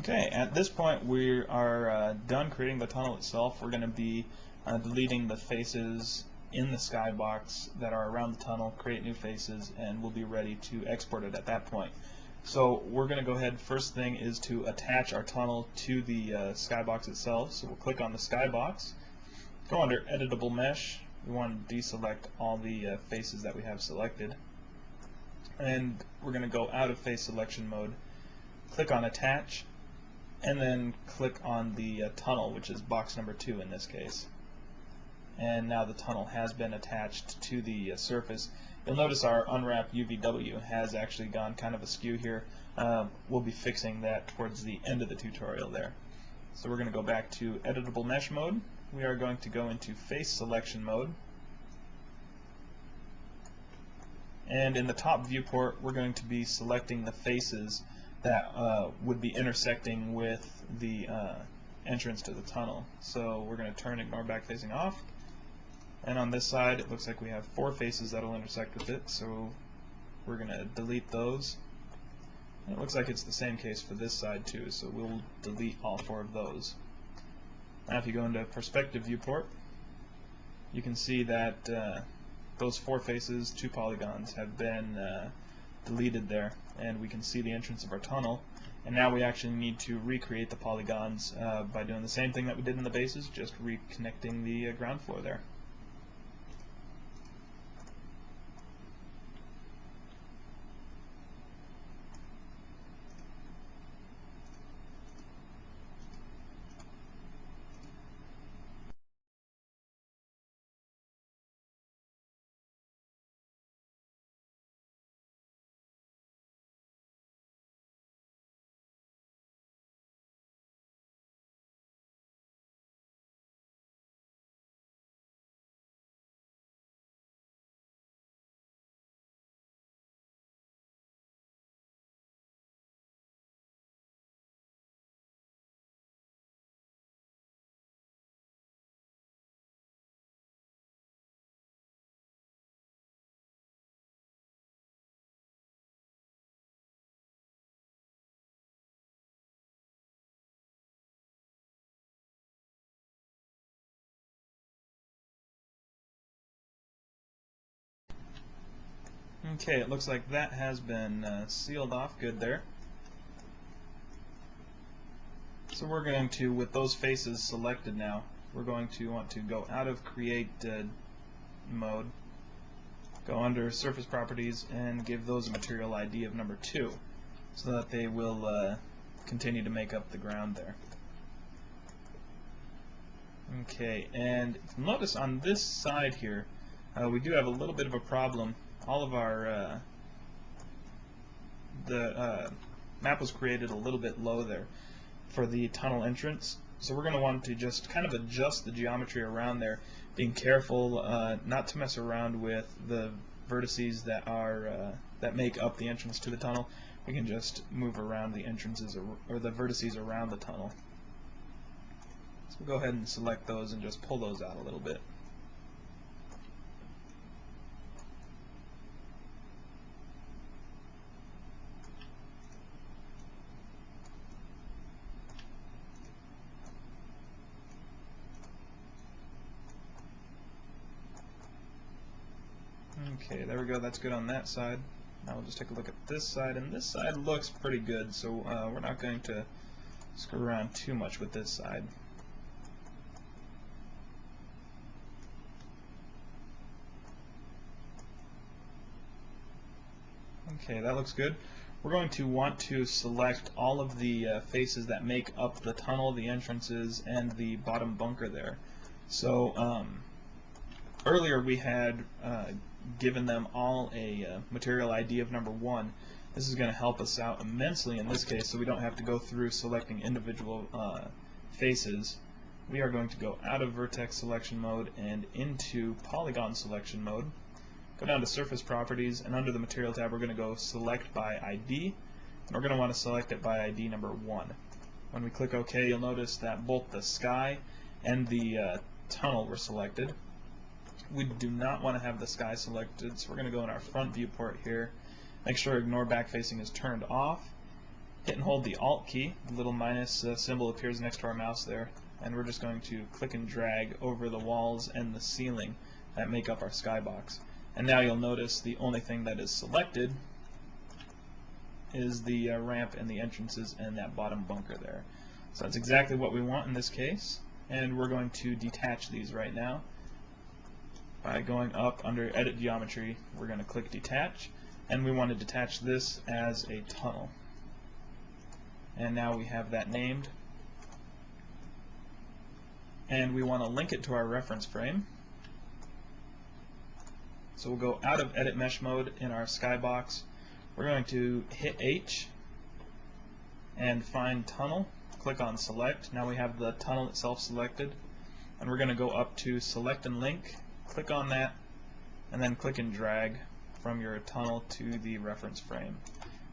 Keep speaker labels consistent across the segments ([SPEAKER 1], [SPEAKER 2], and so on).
[SPEAKER 1] Okay, at this point we are done creating the tunnel itself. We're going to be deleting the faces in the skybox that are around the tunnel, create new faces, and we'll be ready to export it at that point. So we're going to go ahead, first thing is to attach our tunnel to the skybox itself. So we'll click on the skybox, go under Editable Mesh. We want to deselect all the faces that we have selected, and we're going to go out of face selection mode, click on Attach, and then click on the tunnel, which is box number 2 in this case. And now the tunnel has been attached to the surface. You'll notice our unwrap UVW has actually gone kind of askew here. We'll be fixing that towards the end of the tutorial there. So we're going to go back to Editable Mesh mode. We are going to go into Face Selection mode. And in the top viewport, we're going to be selecting the faces that would be intersecting with the entrance to the tunnel. So we're going to turn Ignore Back Facing off. And on this side, it looks like we have 4 faces that will intersect with it, so we're going to delete those. And it looks like it's the same case for this side too, so we'll delete all 4 of those. Now if you go into Perspective Viewport, you can see that those 4 faces, 2 polygons, have been deleted there, and we can see the entrance of our tunnel. And now we actually need to recreate the polygons by doing the same thing that we did in the bases, just reconnecting the ground floor there. Okay, it looks like that has been sealed off good there. So we're going to, with those faces selected now, we're going to want to go out of Create mode, go under Surface Properties, and give those a material ID of number 2, so that they will continue to make up the ground there. Okay, and notice on this side here, we do have a little bit of a problem. All of our the map was created a little bit low there for the tunnel entrance, so we're going to want to just kind of adjust the geometry around there, being careful not to mess around with the vertices that are that make up the entrance to the tunnel. We can just move around the entrances or the vertices around the tunnel. So we'll go ahead and select those and just pull those out a little bit. Okay, there we go, that's good on that side. Now we'll just take a look at this side, and this side looks pretty good, so we're not going to screw around too much with this side. Okay, that looks good. We're going to want to select all of the faces that make up the tunnel, the entrances, and the bottom bunker there. So earlier we had given them all a material ID of number 1. This is going to help us out immensely in this case, so we don't have to go through selecting individual faces. We are going to go out of vertex selection mode and into polygon selection mode. Go down to Surface Properties, and under the Material tab we're going to go Select by ID, and we're going to want to select it by ID number 1. When we click OK, you'll notice that both the sky and the tunnel were selected. We do not want to have the sky selected, so we're going to go in our front viewport here, make sure Ignore Back Facing is turned off, hit and hold the Alt key. The little minus symbol appears next to our mouse there, and we're just going to click and drag over the walls and the ceiling that make up our skybox. And now you'll notice the only thing that is selected is the ramp and the entrances and that bottom bunker there. So that's exactly what we want in this case, and we're going to detach these right now. By going up under Edit Geometry, we're going to click Detach, and we want to detach this as a tunnel. And now we have that named, and we want to link it to our reference frame. So we'll go out of Edit Mesh mode in our skybox. We're going to hit H and find Tunnel. Click on Select. Now we have the tunnel itself selected, and we're going to go up to Select and Link. Click on that, and then click and drag from your tunnel to the reference frame.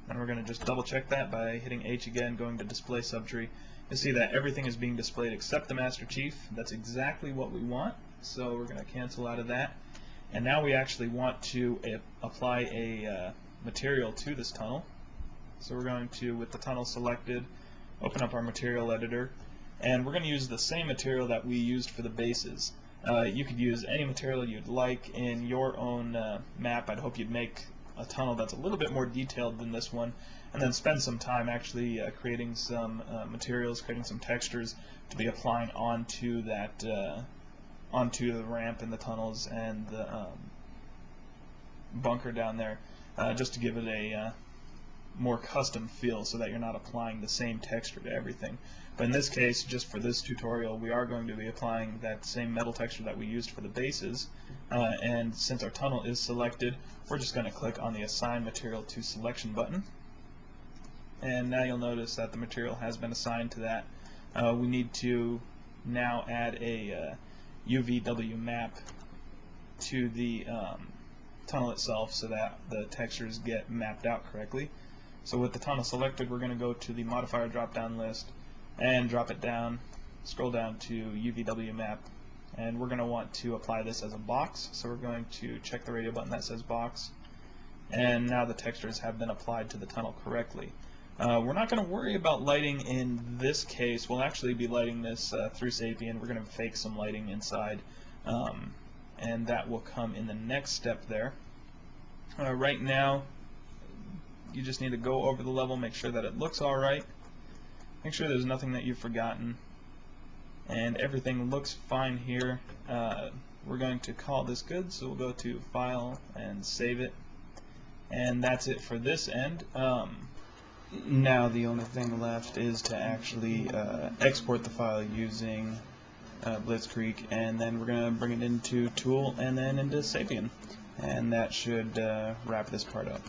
[SPEAKER 1] And we're going to just double check that by hitting H again, going to Display Subtree. You'll see that everything is being displayed except the Master Chief. That's exactly what we want, so we're going to cancel out of that. And now we actually want to apply a material to this tunnel. So we're going to, with the tunnel selected, open up our material editor, and we're going to use the same material that we used for the bases. You could use any material you'd like in your own map. I'd hope you'd make a tunnel that's a little bit more detailed than this one, and then spend some time actually creating some materials, creating some textures to be applying onto that, onto the ramp and the tunnels and the bunker down there, just to give it a more custom feel so that you're not applying the same texture to everything. But in this case, just for this tutorial, we are going to be applying that same metal texture that we used for the bases, and since our tunnel is selected, we're just going to click on the Assign Material to Selection button, and now you'll notice that the material has been assigned to that. We need to now add a UVW map to the tunnel itself so that the textures get mapped out correctly. So with the tunnel selected, we're going to go to the modifier drop-down list and drop it down, scroll down to UVW map, and we're going to want to apply this as a box. So we're going to check the radio button that says box, and now the textures have been applied to the tunnel correctly. We're not going to worry about lighting in this case. We'll actually be lighting this through Sapien. We're going to fake some lighting inside, and that will come in the next step there. Right now, you just need to go over the level, make sure that it looks alright, make sure there's nothing that you've forgotten, and everything looks fine here. We're going to call this good, so we'll go to File and save it, and that's it for this end. Now the only thing left is to actually export the file using Blitzkrieg, and then we're going to bring it into Tool and then into Sapien, and that should wrap this part up.